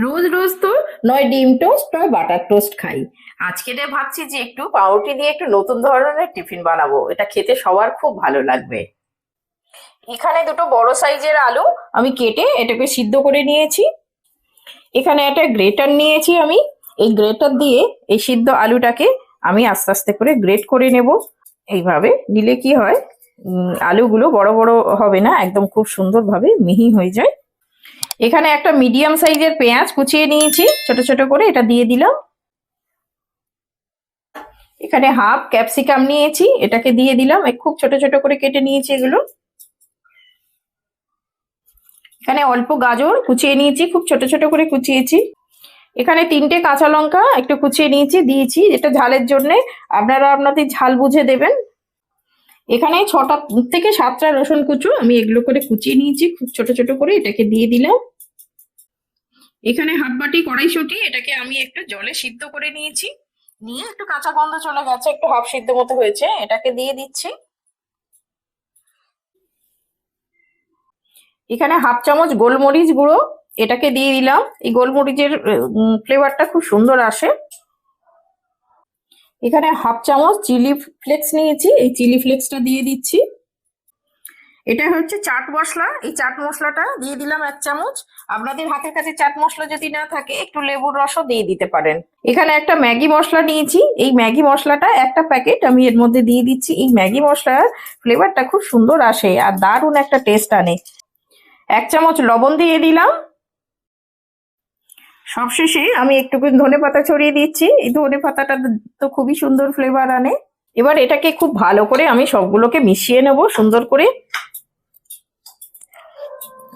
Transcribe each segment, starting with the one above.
রোজ রোজ তো নয় ডিম টোস্ট নয় বাটার টোস্ট খাই। আজকে রে ভাবছি যে একটু পাউরুটি দিয়ে একটু নতুন ধরনের টিফিন বানাবো, এটা খেতে সবার খুব ভালো লাগবে। এখানে দুটো বড় সাইজের আলু আমি কেটে এটাকে সিদ্ধ করে নিয়েছি। এখানে একটা গ্রেটার নিয়েছি আমি। এই গ্রেটার দিয়ে এই সিদ্ধ আলুটাকে আমি আস্তে আস্তে করে গ্রেট করে নেব। এইভাবে নিলে কি হয়, আলুগুলো বড় বড় হবে না, একদম খুব সুন্দরভাবে মিহি হয়ে যায়। এখানে একটা মিডিয়াম সাইজের পেঁয়াজ কুচিয়ে নিয়েছি ছোট ছোট করে, এটা দিয়ে দিলাম। এখানে হাফ ক্যাপসিকাম নিয়েছি, এটাকে দিয়ে দিলাম। খুব ছোট ছোট করে কেটে নিয়েছি এগুলো। এখানে অল্প গাজর কুচিয়ে নিয়েছি, খুব ছোট ছোট করে কুচিয়েছি। এখানে 3টে কাঁচা লঙ্কা একটু কুচিয়ে নিয়েছি, দিয়েছি। এটা ঝালের জন্য, আপনারা আপনাদের ঝাল বুঝে দেবেন। এখানে 6টা থেকে 7টা রসুন কুচো আমি এগুলো করে কুচিয়ে নিয়েছি খুব ছোট ছোট করে, এটাকে দিয়ে দিলাম। এখানে হাফ বাটি কড়াইশুঁটি, এটাকে আমি একটু জলে সিদ্ধ করে নিয়েছি। নিয়ে একটু কাঁচা গন্ধ চলে গেছে, একটু হাফ সিদ্ধ মতো হয়েছে, এটাকে দিয়ে দিচ্ছি। এখানে হাফ চামচ গোলমরিচ গুঁড়ো, এটাকে দিয়ে দিলাম। এই গোলমরিচের ফ্লেভারটা খুব সুন্দর আসে। এখানে হাফ চামচ চিলি ফ্লেক্স নিয়েছি, এই চিলি ফ্লেক্সটা দিয়ে দিচ্ছি। এটা হচ্ছে চাট মশলা, এই চাট মশলাটা দিয়ে দিলাম 1 চামচ। আপনাদের হাতের কাছে চাট মশলা যদি না থাকে একটু লেবুর রসও দিয়ে দিতে পারেন। এখানে একটা ম্যাগি মশলা নিয়েছি, এই ম্যাগি মশলাটা একটা প্যাকেট আমি এর মধ্যে দিয়ে দিচ্ছি। এই ম্যাগি মশলার ফ্লেভারটা খুব সুন্দর আসে আর দারুণ একটা টেস্ট আনে। 1 চামচ লবণ দিয়ে দিলাম। সবশেষে আমি একটু ধনে পাতা ছড়িয়ে দিচ্ছি, এই ধনে পাতাটা তো খুবই সুন্দর ফ্লেভার আনে। এবার এটাকে খুব ভালো করে আমি সবগুলোকে মিশিয়ে নেব সুন্দর করে।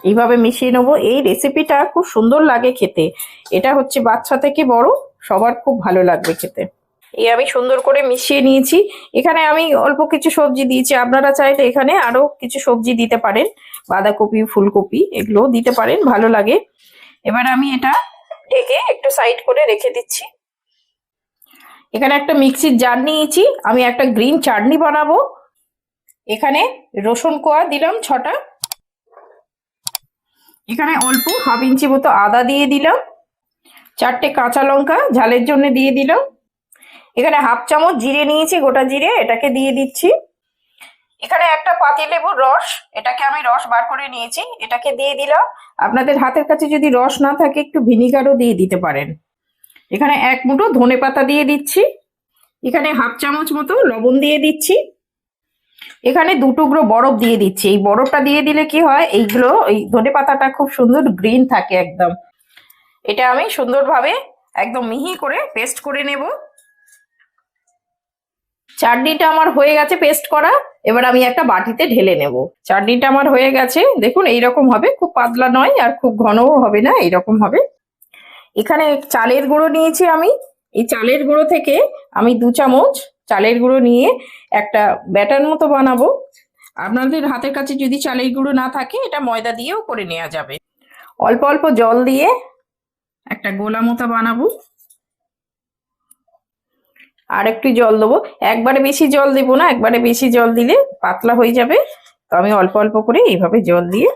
এইভাবে মিশিয়ে নেবো। এই রেসিপিটা খুব সুন্দর লাগে খেতে, এটা হচ্ছে বাচ্চা থেকে বড় সবার খুব ভালো লাগবে খেতে। এই আমি সুন্দর করে মিশিয়ে নিয়েছি। এখানে আমি অল্প কিছু সবজি দিয়েছি, আপনারা চাইলে এখানে আরো কিছু সবজি দিতে পারেন, বাঁধাকপি ফুলকপি এগুলোও দিতে পারেন, ভালো লাগে। এবার আমি এটা ঢেকে একটু সাইড করে রেখে দিচ্ছি। এখানে একটা মিক্সির জার নিয়েছি, আমি একটা গ্রিন চাটনি বানাবো। এখানে রসুন কোয়া দিলাম 6টা। এখানে অল্প হাফ ইঞ্চি মতো আদা দিয়ে দিলাম। 4টে কাঁচা লঙ্কা ঝালের জন্য দিয়ে দিলাম। এখানে হাফ চামচ জিরে নিয়েছি, গোটা জিরে, এটাকে দিয়ে দিচ্ছি। এখানে একটা পাতিলেবুর রস, এটাকে আমি রস বার করে নিয়েছি, এটাকে দিয়ে দিলাম। আপনাদের হাতের কাছে যদি রস না থাকে একটু ভিনিগারও দিয়ে দিতে পারেন। এখানে 1 মুঠো ধনেপাতা দিয়ে দিচ্ছি। এখানে হাফ চামচ মতো লবণ দিয়ে দিচ্ছি। এখানে 2 টুকরো বরফ দিয়ে দিচ্ছি। এই বরফটা দিয়ে দিলে কি হয়, এইগুলো এই ধনেপাতাটা খুব সুন্দর গ্রিন থাকে একদম। এটা আমি সুন্দরভাবে একদম মিহি করে পেস্ট করে নেব। চাটনিটা আমার হয়ে গেছে পেস্ট করা, এবার আমি একটা বাটিতে ঢেলে নেব। চাটনিটা আমার হয়ে গেছে, দেখুন এইরকম হবে, খুব পাতলা নয় আর খুব ঘনও হবে না, এইরকম হবে। এখানে চালের গুঁড়ো নিয়েছি আমি, এই চালের গুঁড়ো থেকে আমি 2 চামচ চালের গুঁড়ো নিয়ে একটা ব্যাটার মতো বানাবো। আপনাদের হাতের কাছে যদি চালের গুঁড়ো না থাকে এটা ময়দা দিয়েও করে নেওয়া যাবে। অল্প অল্প জল দিয়ে একটা গোলা মতো বানাবো। আর একটু জল দেবো, একবারে বেশি জল দেবো না, একবারে বেশি জল দিলে পাতলা হয়ে যাবে। তো আমি অল্প অল্প করে এইভাবে জল দিয়ে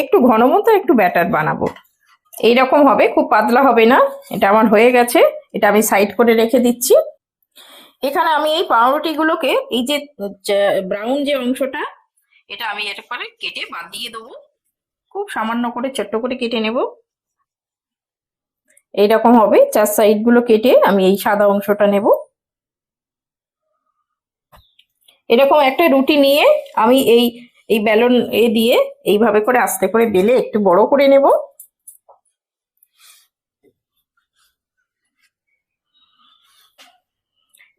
একটু ঘন মতো একটু ব্যাটার বানাবো। এইরকম হবে, খুব পাতলা হবে না। এটা আমার হয়ে গেছে, এটা আমি সাইড করে রেখে দিচ্ছি। এখানে আমি এই পাউরুটিগুলোকে এই যে ব্রাউন যে অংশটা, এটা আমি এরপরে কেটে বাদ দিয়ে দেবো। খুব সামান্য করে ছোট্ট করে কেটে নেব। এইরকম হবে, 4 সাইড গুলো কেটে আমি এই সাদা অংশটা নেব। এরকম একটা রুটি নিয়ে আমি এই এই বেলন দিয়ে এইভাবে করে আস্তে করে বেলে একটু বড় করে নেব।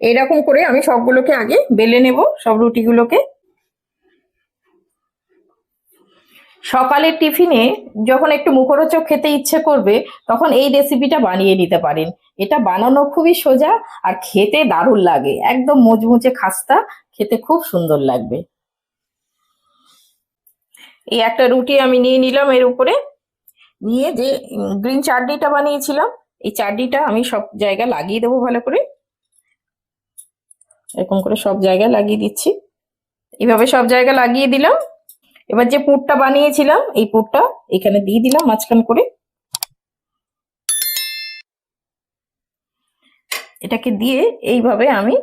এইরকম করে আমি সবগুলোকে আগে বেলে নেব, সব রুটিগুলোকে। সকালের টিফিনে যখন একটু মুখরোচক খেতে ইচ্ছে করবে তখন এই রেসিপিটা বানিয়ে নিতে পারেন। এটা বানানো খুবই সোজা আর খেতে দারুণ লাগে, একদম মুচমুচে খাস্তা, খেতে খুব সুন্দর লাগবে। এই একটা রুটি আমি নিয়ে নিলাম, এর উপরে নিয়ে যে গ্রিন চাটনিটা বানিয়েছিলাম এই চাটনিটা আমি সব জায়গায় লাগিয়ে দেবো ভালো করে। এরকম করে সব জায়গায় লাগিয়ে দিচ্ছি, এইভাবে সব জায়গায় লাগিয়ে দিলাম। এবার যে পুরটা বানিয়েছিলাম এই পুরটা এখানে দিয়ে দিলাম মাঝখান করে। এটাকে দিয়ে এইভাবে আমি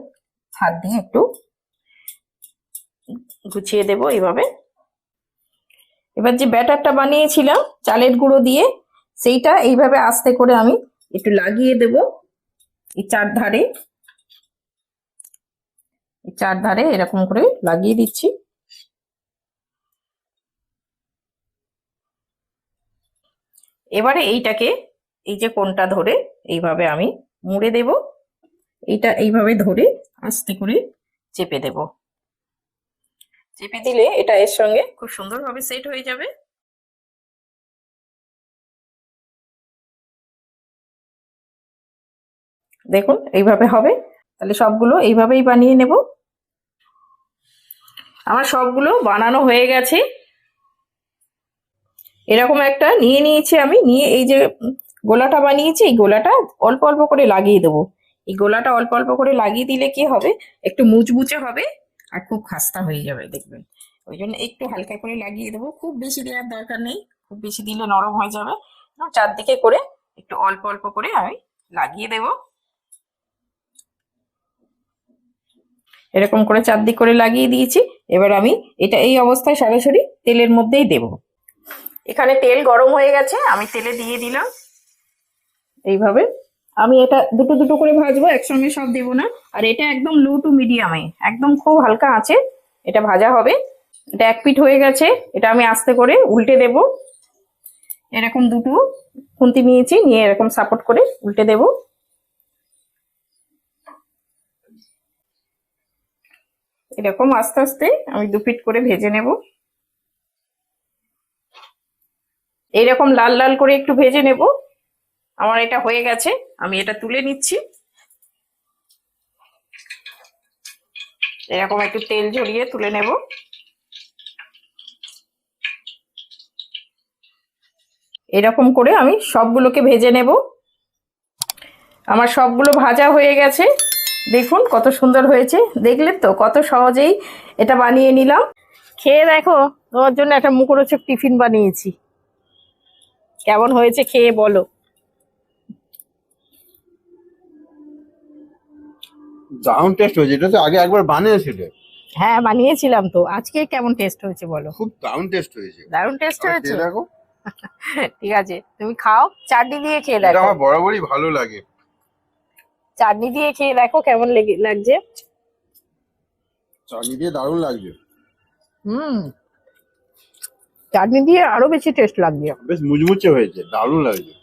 হাত দিয়ে একটু গুছিয়ে দেব এইভাবে। এবার যে ব্যাটারটা বানিয়েছিলাম চালের গুঁড়ো দিয়ে, সেইটা এইভাবে আস্তে করে আমি একটু লাগিয়ে দেব এই চারধারে। এই চারধারে এরকম করে লাগিয়ে দিচ্ছি। এবারে এইটাকে এই যে কোণটা ধরে এইভাবে আমি মুড়ে দেব। এইটা এইভাবে ধরে আস্তে করে চেপে দেব। চেপে দিলে এটা এর সঙ্গে খুব সুন্দরভাবে সেট হয়ে যাবে। দেখুন এইভাবে হবে। তাহলে সবগুলো এইভাবেই বানিয়ে নেব। আমার সবগুলো বানানো হয়ে গেছে। এরকম একটা নিয়ে নিয়েছি আমি, নিয়ে এই যে গোলাটা বানিয়েছি এই গোলাটা অল্প অল্প করে লাগিয়ে দেবো। এই গোলাটা অল্প অল্প করে লাগিয়ে দিলে কি হবে, একটু মুচমুচে হবে আর খুব খাস্তা হয়ে যাবে দেখবেন। ওই জন্য একটু হালকা করে লাগিয়ে দেবো, খুব বেশি দেওয়ার দরকার নেই, খুব বেশি দিলে নরম হয়ে যাবে। চারদিকে করে একটু অল্প অল্প করে আমি লাগিয়ে দেবো। এরকম করে চারদিক করে লাগিয়ে দিয়েছি। এবার আমি এটা এই অবস্থায় সরাসরি তেলের মধ্যেই দেব। এখানে তেল গরম হয়ে গেছে, আমি তেলে দিয়ে দিলাম। এইভাবে আমি এটা দুটো দুটো করে ভাজবো, একসঙ্গে সব দেবো না। আর এটা একদম লো টু মিডিয়ামে, একদম খুব হালকা আঁচে এটা ভাজা হবে। এটা এক পিঠ হয়ে গেছে, এটা আমি আস্তে করে উল্টে দেব। এরকম দুটো খুন্তি নিয়েছি, নিয়ে এরকম সাপোর্ট করে উল্টে দেব। এরকম আস্তে আস্তে আমি দু পিঠ করে ভেজে নেব। এইরকম লাল লাল করে একটু ভেজে নেব। আমার এটা হয়ে গেছে, আমি এটা তুলে নিচ্ছি। এরকম একটু তেল ঝরিয়ে তুলে নেব। এরকম করে আমি সবগুলোকে ভেজে নেব। আমার সবগুলো ভাজা হয়ে গেছে। দেখুন কত সুন্দর হয়েছে, দেখলেন তো কত সহজেই এটা বানিয়ে নিলাম। খেয়ে দেখো, তোমার জন্য একটা মুখরোচক টিফিন বানিয়েছি। কেমন হয়েছে খেয়ে বলো। দারুণ টেস্ট হয়েছে। এটা তো আগে একবার বানিয়েছিলে। হ্যাঁ বানিয়েছিলাম তো, আজকে কেমন টেস্ট হয়েছে বলো। খুব দারুণ টেস্ট হয়েছে। দারুণ টেস্ট আবার হয়েছে। খেয়ে দেখো। ঠিক আছে তুমি খাও, চাটনি দিয়ে খেয়ে এটা দেখো। আমার বরাবরই ভালো লাগে। চাটনি দিয়ে খেয়ে দেখো কেমন লাগছে। চাটনি দিয়ে দারুণ লাগছে। হুম, চাটনি দিয়ে আরো বেশি টেস্ট লাগছে। বেশ মুচমুচে হয়েছে, দারুণ লাগছে।